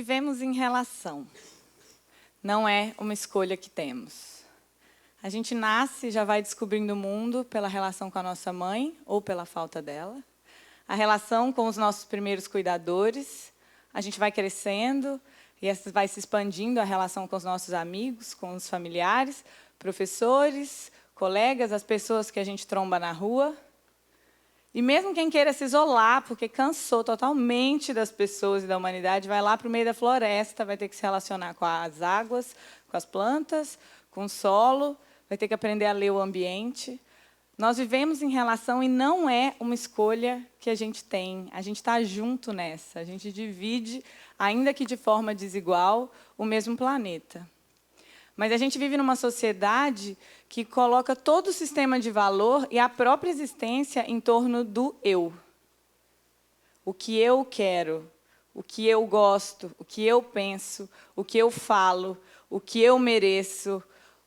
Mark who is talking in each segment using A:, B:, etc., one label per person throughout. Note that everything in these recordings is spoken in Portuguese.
A: Vivemos em relação. Não é uma escolha que temos. A gente nasce e já vai descobrindo o mundo pela relação com a nossa mãe ou pela falta dela. A relação com os nossos primeiros cuidadores. A gente vai crescendo e essa vai se expandindo a relação com os nossos amigos, com os familiares, professores, colegas, as pessoas que a gente tromba na rua. E mesmo quem queira se isolar, porque cansou totalmente das pessoas e da humanidade, vai lá para o meio da floresta, vai ter que se relacionar com as águas, com as plantas, com o solo, vai ter que aprender a ler o ambiente. Nós vivemos em relação e não é uma escolha que a gente tem. A gente está junto nessa, a gente divide, ainda que de forma desigual, o mesmo planeta. Mas a gente vive numa sociedade que coloca todo o sistema de valor e a própria existência em torno do eu. O que eu quero, o que eu gosto, o que eu penso, o que eu falo, o que eu mereço,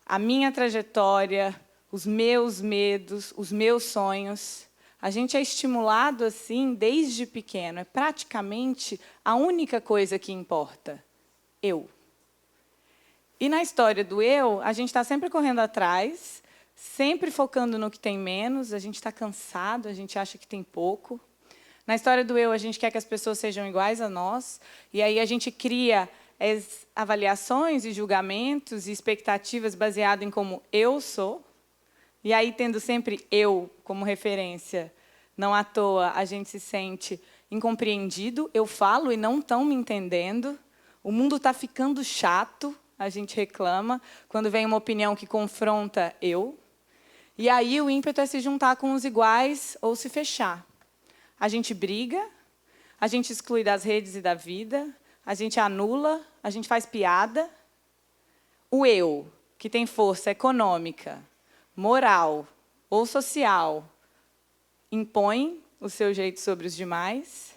A: a minha trajetória, os meus medos, os meus sonhos. A gente é estimulado assim desde pequeno. É praticamente a única coisa que importa. Eu. E na história do eu, a gente está sempre correndo atrás, sempre focando no que tem menos, a gente está cansado, a gente acha que tem pouco. Na história do eu, a gente quer que as pessoas sejam iguais a nós, e aí a gente cria avaliações e julgamentos e expectativas baseadas em como eu sou, e aí, tendo sempre eu como referência, não à toa a gente se sente incompreendido, eu falo e não estão me entendendo, o mundo está ficando chato, a gente reclama, quando vem uma opinião que confronta eu. E aí o ímpeto é se juntar com os iguais ou se fechar. A gente briga, a gente exclui das redes e da vida, a gente anula, a gente faz piada. O eu, que tem força econômica, moral ou social, impõe o seu jeito sobre os demais.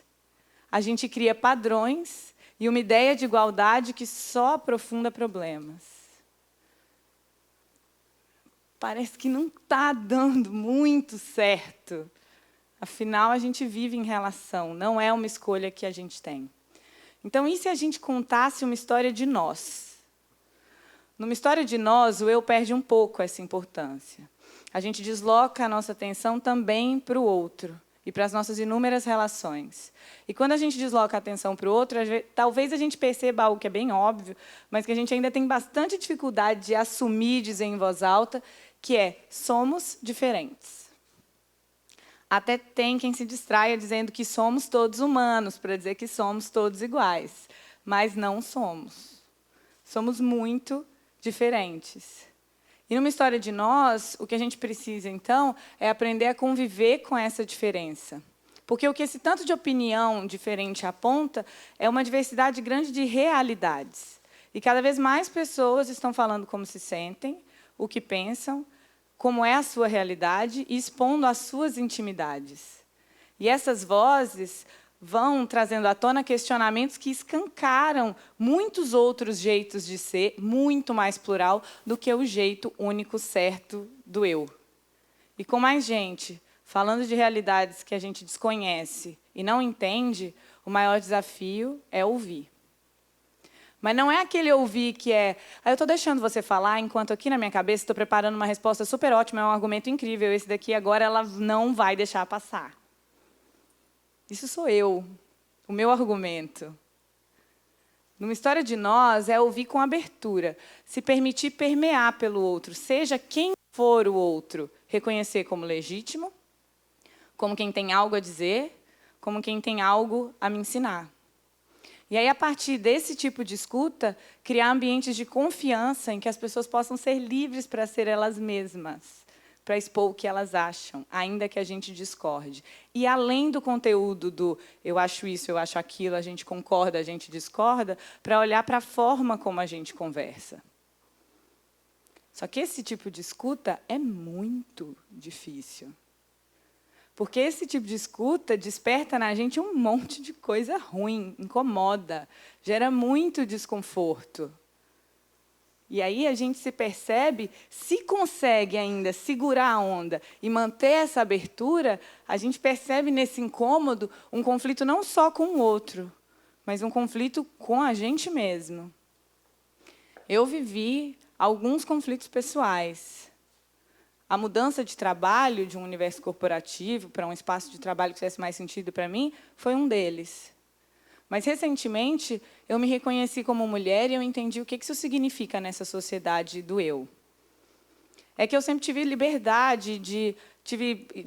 A: A gente cria padrões e uma ideia de igualdade que só aprofunda problemas. Parece que não está dando muito certo. Afinal, a gente vive em relação, não é uma escolha que a gente tem. Então, e se a gente contasse uma história de nós? Numa história de nós, o eu perde um pouco essa importância. A gente desloca a nossa atenção também para o outro e para as nossas inúmeras relações. E quando a gente desloca a atenção para o outro, talvez a gente perceba algo que é bem óbvio, mas que a gente ainda tem bastante dificuldade de assumir e dizer em voz alta, que é, somos diferentes. Até tem quem se distraia dizendo que somos todos humanos, para dizer que somos todos iguais. Mas não somos. Somos muito diferentes. E numa história de nós, o que a gente precisa, então, é aprender a conviver com essa diferença. Porque o que esse tanto de opinião diferente aponta é uma diversidade grande de realidades. E cada vez mais pessoas estão falando como se sentem, o que pensam, como é a sua realidade e expondo as suas intimidades. E essas vozes vão trazendo à tona questionamentos que escancaram muitos outros jeitos de ser, muito mais plural do que o jeito único certo do eu. E com mais gente falando de realidades que a gente desconhece e não entende, o maior desafio é ouvir. Mas não é aquele ouvir que é, eu estou deixando você falar, enquanto aqui na minha cabeça estou preparando uma resposta super ótima, é um argumento incrível, esse daqui agora ela não vai deixar passar. Isso sou eu, o meu argumento. Numa história de nós, é ouvir com abertura, se permitir permear pelo outro, seja quem for o outro, reconhecer como legítimo, como quem tem algo a dizer, como quem tem algo a me ensinar. E aí, a partir desse tipo de escuta, criar ambientes de confiança em que as pessoas possam ser livres para ser elas mesmas, para expor o que elas acham, ainda que a gente discorde. E além do conteúdo do eu acho isso, eu acho aquilo, a gente concorda, a gente discorda, para olhar para a forma como a gente conversa. Só que esse tipo de escuta é muito difícil. Porque esse tipo de escuta desperta na gente um monte de coisa ruim, incomoda, gera muito desconforto. E aí a gente se percebe, se consegue ainda segurar a onda e manter essa abertura, a gente percebe nesse incômodo um conflito não só com o outro, mas um conflito com a gente mesmo. Eu vivi alguns conflitos pessoais. A mudança de trabalho de um universo corporativo para um espaço de trabalho que fizesse mais sentido para mim foi um deles. Mas, recentemente, eu me reconheci como mulher e eu entendi o que isso significa nessa sociedade do eu. É que eu sempre tive liberdade de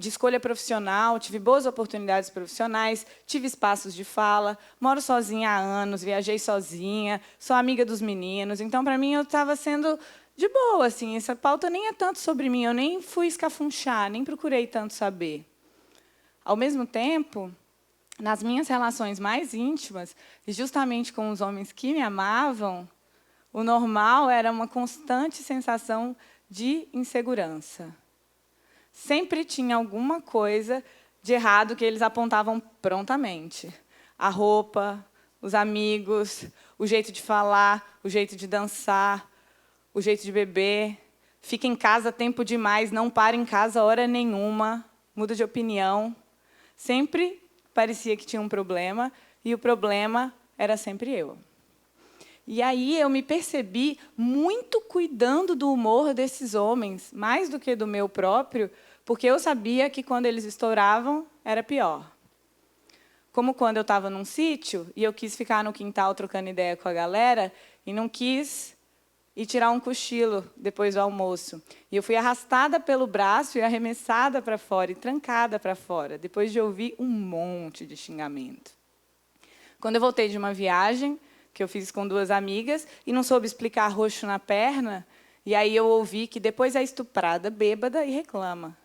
A: escolha profissional, tive boas oportunidades profissionais, tive espaços de fala, moro sozinha há anos, viajei sozinha, sou amiga dos meninos. Então, para mim, eu estava sendo de boa. Assim, essa pauta nem é tanto sobre mim, eu nem fui escafunchar, nem procurei tanto saber. Ao mesmo tempo, nas minhas relações mais íntimas, e justamente com os homens que me amavam, o normal era uma constante sensação de insegurança. Sempre tinha alguma coisa de errado que eles apontavam prontamente. A roupa, os amigos, o jeito de falar, o jeito de dançar, o jeito de beber. Fica em casa tempo demais, não para em casa hora nenhuma, muda de opinião. Sempre parecia que tinha um problema, e o problema era sempre eu. E aí eu me percebi muito cuidando do humor desses homens, mais do que do meu próprio, porque eu sabia que quando eles estouravam, era pior. Como quando eu estava num sítio e eu quis ficar no quintal trocando ideia com a galera e não quis ir tirar um cochilo depois do almoço. E eu fui arrastada pelo braço e arremessada para fora, e trancada para fora, depois de ouvir um monte de xingamento. Quando eu voltei de uma viagem, que eu fiz com 2 amigas, e não soube explicar roxo na perna, e aí eu ouvi que depois é estuprada, bêbada e reclama.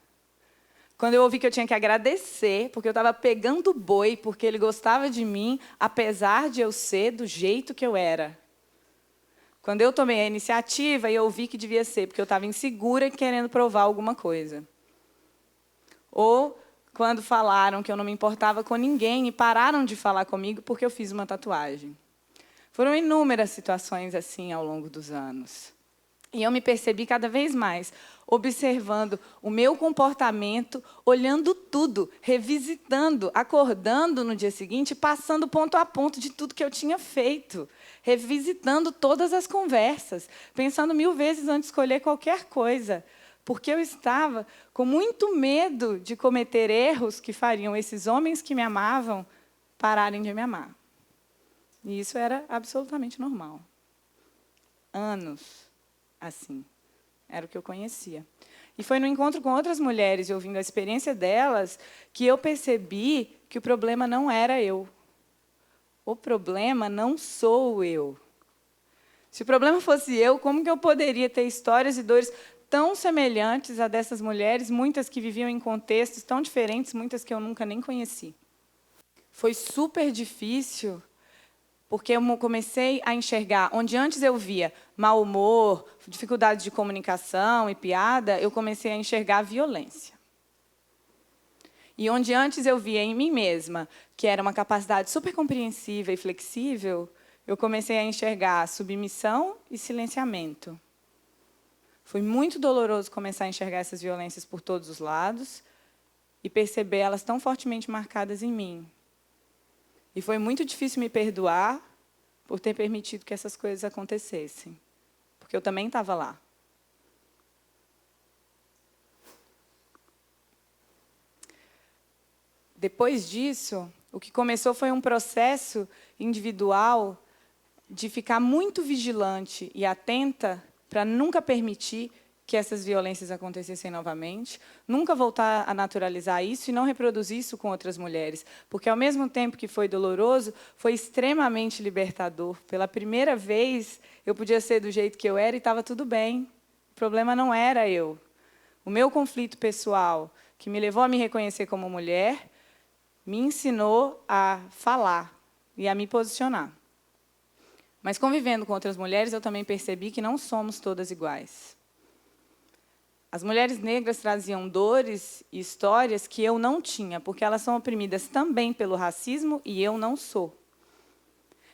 A: Quando eu ouvi que eu tinha que agradecer, porque eu estava pegando boi, porque ele gostava de mim, apesar de eu ser do jeito que eu era. Quando eu tomei a iniciativa e eu ouvi que devia ser, porque eu estava insegura e querendo provar alguma coisa. Ou quando falaram que eu não me importava com ninguém e pararam de falar comigo porque eu fiz uma tatuagem. Foram inúmeras situações assim ao longo dos anos. E eu me percebi cada vez mais observando o meu comportamento, olhando tudo, revisitando, acordando no dia seguinte, passando ponto a ponto de tudo que eu tinha feito, revisitando todas as conversas, pensando 1000 vezes antes de escolher qualquer coisa, porque eu estava com muito medo de cometer erros que fariam esses homens que me amavam pararem de me amar. E isso era absolutamente normal. Anos assim. Era o que eu conhecia. E foi no encontro com outras mulheres, e ouvindo a experiência delas, que eu percebi que o problema não era eu. O problema não sou eu. Se o problema fosse eu, como que eu poderia ter histórias e dores tão semelhantes a dessas mulheres, muitas que viviam em contextos tão diferentes, muitas que eu nunca nem conheci? Foi super difícil, porque eu comecei a enxergar, onde antes eu via mau humor, dificuldade de comunicação e piada, eu comecei a enxergar violência. E onde antes eu via em mim mesma, que era uma capacidade super compreensiva e flexível, eu comecei a enxergar submissão e silenciamento. Foi muito doloroso começar a enxergar essas violências por todos os lados e perceber elas tão fortemente marcadas em mim. E foi muito difícil me perdoar por ter permitido que essas coisas acontecessem, porque eu também estava lá. Depois disso, o que começou foi um processo individual de ficar muito vigilante e atenta para nunca permitir que essas violências acontecessem novamente, nunca voltar a naturalizar isso e não reproduzir isso com outras mulheres. Porque, ao mesmo tempo que foi doloroso, foi extremamente libertador. Pela primeira vez, eu podia ser do jeito que eu era e estava tudo bem. O problema não era eu. O meu conflito pessoal, que me levou a me reconhecer como mulher, me ensinou a falar e a me posicionar. Mas, convivendo com outras mulheres, eu também percebi que não somos todas iguais. As mulheres negras traziam dores e histórias que eu não tinha, porque elas são oprimidas também pelo racismo e eu não sou.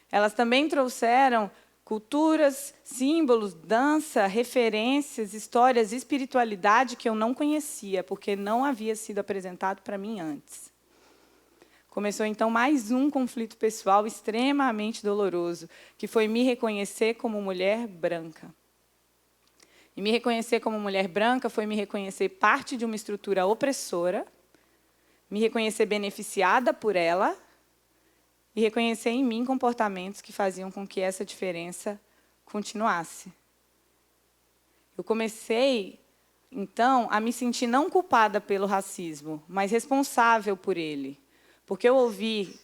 A: Elas também trouxeram culturas, símbolos, dança, referências, histórias, espiritualidade que eu não conhecia, porque não havia sido apresentado para mim antes. começou, então, mais um conflito pessoal extremamente doloroso, que foi me reconhecer como mulher branca. E me reconhecer como mulher branca foi me reconhecer parte de uma estrutura opressora, me reconhecer beneficiada por ela e reconhecer em mim comportamentos que faziam com que essa diferença continuasse. Eu comecei, então, a me sentir não culpada pelo racismo, mas responsável por ele. Porque eu ouvi,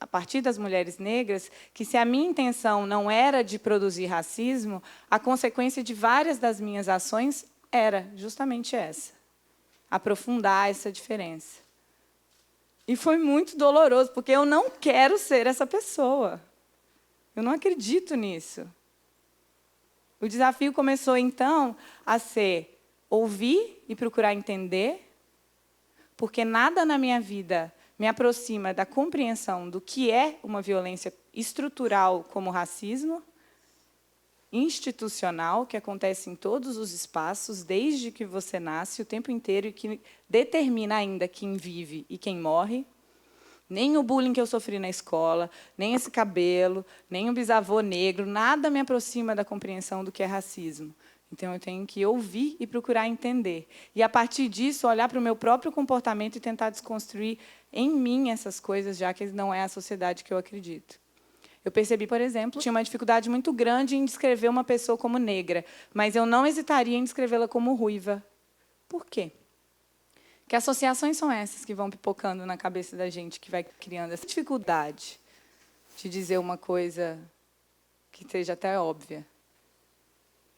A: a partir das mulheres negras, que se a minha intenção não era de produzir racismo, a consequência de várias das minhas ações era justamente essa: aprofundar essa diferença. E foi muito doloroso, porque eu não quero ser essa pessoa. Eu não acredito nisso. O desafio começou, então, a ser ouvir e procurar entender, porque nada na minha vida me aproxima da compreensão do que é uma violência estrutural como o racismo, institucional, que acontece em todos os espaços, desde que você nasce, o tempo inteiro, e que determina ainda quem vive e quem morre. Nem o bullying que eu sofri na escola, nem esse cabelo, nem o bisavô negro, nada me aproxima da compreensão do que é racismo. Então, eu tenho que ouvir e procurar entender. E, a partir disso, olhar para o meu próprio comportamento e tentar desconstruir em mim essas coisas, já que não é a sociedade que eu acredito. Eu percebi, por exemplo, que tinha uma dificuldade muito grande em descrever uma pessoa como negra, mas eu não hesitaria em descrevê-la como ruiva. Por quê? Que associações são essas que vão pipocando na cabeça da gente, que vai criando essa dificuldade de dizer uma coisa que seja até óbvia?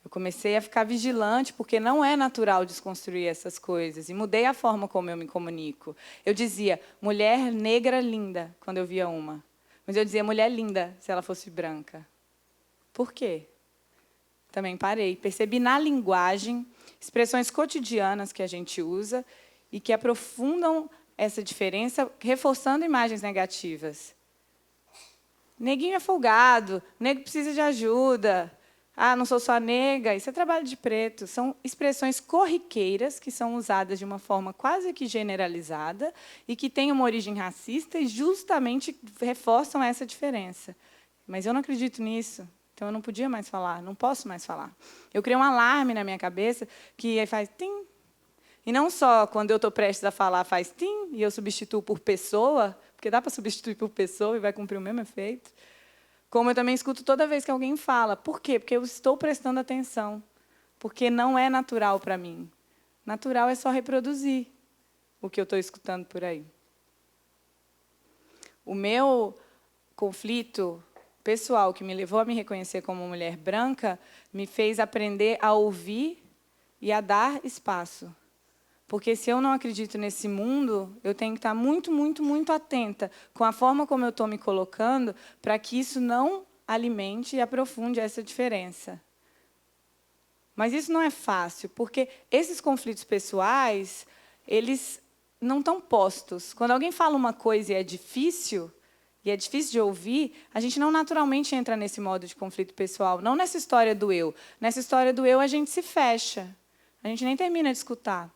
A: Eu comecei a ficar vigilante, porque não é natural desconstruir essas coisas, e mudei a forma como eu me comunico. Eu dizia, mulher negra linda, quando eu via uma. Mas eu dizia, mulher linda, se ela fosse branca. Por quê? Também parei. Percebi na linguagem expressões cotidianas que a gente usa e que aprofundam essa diferença, reforçando imagens negativas. Neguinho é folgado, negro precisa de ajuda. Ah, não sou só nega, isso é trabalho de preto. São expressões corriqueiras que são usadas de uma forma quase que generalizada e que têm uma origem racista e justamente reforçam essa diferença. Mas eu não acredito nisso, então eu não podia mais falar, não posso mais falar. Eu criei um alarme na minha cabeça que faz tim. E não só quando eu estou prestes a falar faz tim e eu substituo por pessoa, porque dá para substituir por pessoa e vai cumprir o mesmo efeito. Como eu também escuto toda vez que alguém fala. Por quê? Porque eu estou prestando atenção. Porque não é natural para mim. Natural é só reproduzir o que eu estou escutando por aí. O meu conflito pessoal, que me levou a me reconhecer como mulher branca, me fez aprender a ouvir e a dar espaço. Porque, se eu não acredito nesse mundo, eu tenho que estar muito, muito, muito atenta com a forma como eu estou me colocando para que isso não alimente e aprofunde essa diferença. Mas isso não é fácil, porque esses conflitos pessoais, eles não estão postos. Quando alguém fala uma coisa e é difícil de ouvir, a gente não naturalmente entra nesse modo de conflito pessoal, não nessa história do eu. Nessa história do eu, a gente se fecha. A gente nem termina de escutar.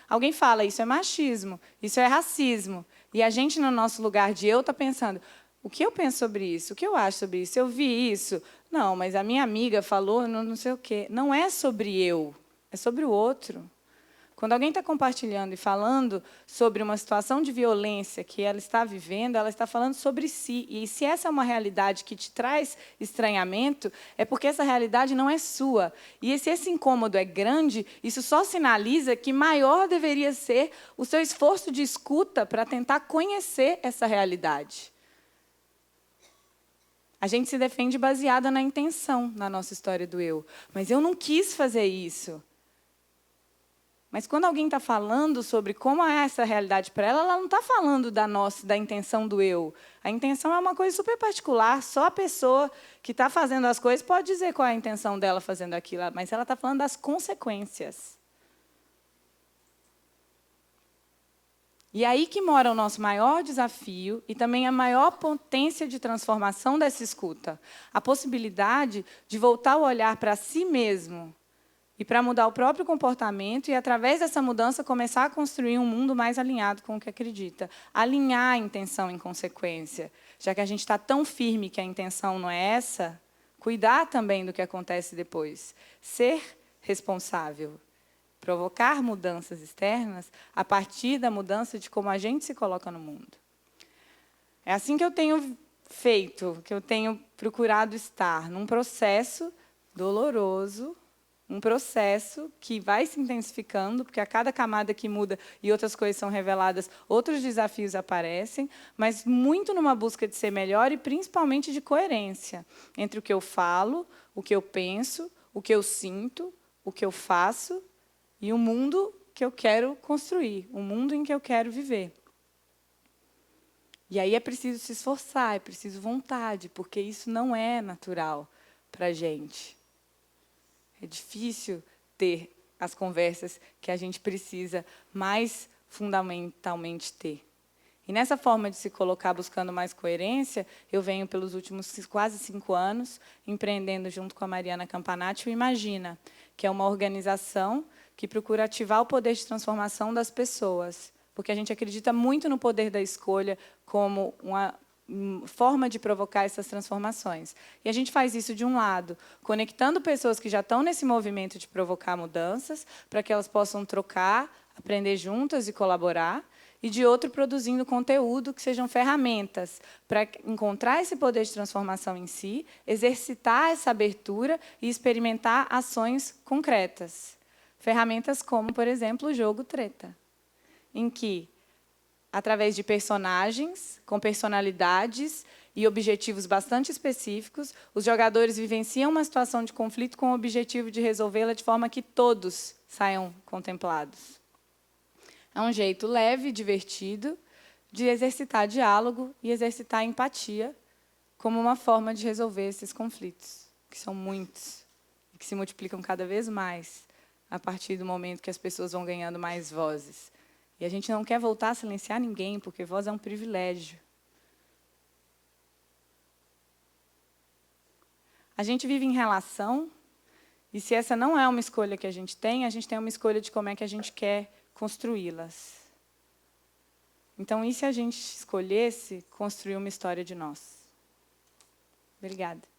A: Alguém fala, isso é machismo, isso é racismo. E a gente, no nosso lugar de eu, está pensando, o que eu penso sobre isso? O que eu acho sobre isso? Eu vi isso? Não, mas a minha amiga falou não sei o quê. Não é sobre eu, é sobre o outro. Quando alguém está compartilhando e falando sobre uma situação de violência que ela está vivendo, ela está falando sobre si. E se essa é uma realidade que te traz estranhamento, é porque essa realidade não é sua. E se esse incômodo é grande, isso só sinaliza que maior deveria ser o seu esforço de escuta para tentar conhecer essa realidade. A gente se defende baseada na intenção, na nossa história do eu. Mas eu não quis fazer isso. Mas quando alguém está falando sobre como é essa realidade para ela, ela não está falando da intenção do eu. A intenção é uma coisa super particular, só a pessoa que está fazendo as coisas pode dizer qual é a intenção dela fazendo aquilo, mas ela está falando das consequências. E aí que mora o nosso maior desafio e também a maior potência de transformação dessa escuta. A possibilidade de voltar o olhar para si mesmo e para mudar o próprio comportamento e, através dessa mudança, começar a construir um mundo mais alinhado com o que acredita. Alinhar a intenção em consequência. Já que a gente está tão firme que a intenção não é essa, cuidar também do que acontece depois. Ser responsável. Provocar mudanças externas a partir da mudança de como a gente se coloca no mundo. É assim que eu tenho feito, que eu tenho procurado estar num processo doloroso, um processo que vai se intensificando, porque a cada camada que muda e outras coisas são reveladas, outros desafios aparecem, mas muito numa busca de ser melhor e, principalmente, de coerência entre o que eu falo, o que eu penso, o que eu sinto, o que eu faço e o mundo que eu quero construir, o mundo em que eu quero viver. E aí é preciso se esforçar, é preciso vontade, porque isso não é natural para a gente. É difícil ter as conversas que a gente precisa mais fundamentalmente ter. E nessa forma de se colocar buscando mais coerência, eu venho pelos últimos quase 5 anos empreendendo junto com a Mariana Campanati o Imagina, que é uma organização que procura ativar o poder de transformação das pessoas, porque a gente acredita muito no poder da escolha como uma forma de provocar essas transformações. E a gente faz isso, de um lado, conectando pessoas que já estão nesse movimento de provocar mudanças, para que elas possam trocar, aprender juntas e colaborar, e, de outro, produzindo conteúdo que sejam ferramentas para encontrar esse poder de transformação em si, exercitar essa abertura e experimentar ações concretas. Ferramentas como, por exemplo, o jogo Treta, em que, através de personagens, com personalidades e objetivos bastante específicos, os jogadores vivenciam uma situação de conflito com o objetivo de resolvê-la de forma que todos saiam contemplados. É um jeito leve, divertido, de exercitar diálogo e exercitar empatia como uma forma de resolver esses conflitos, que são muitos e que se multiplicam cada vez mais a partir do momento que as pessoas vão ganhando mais vozes. E a gente não quer voltar a silenciar ninguém, porque voz é um privilégio. A gente vive em relação, e se essa não é uma escolha que a gente tem uma escolha de como é que a gente quer construí-las. Então, e se a gente escolhesse construir uma história de nós? Obrigada.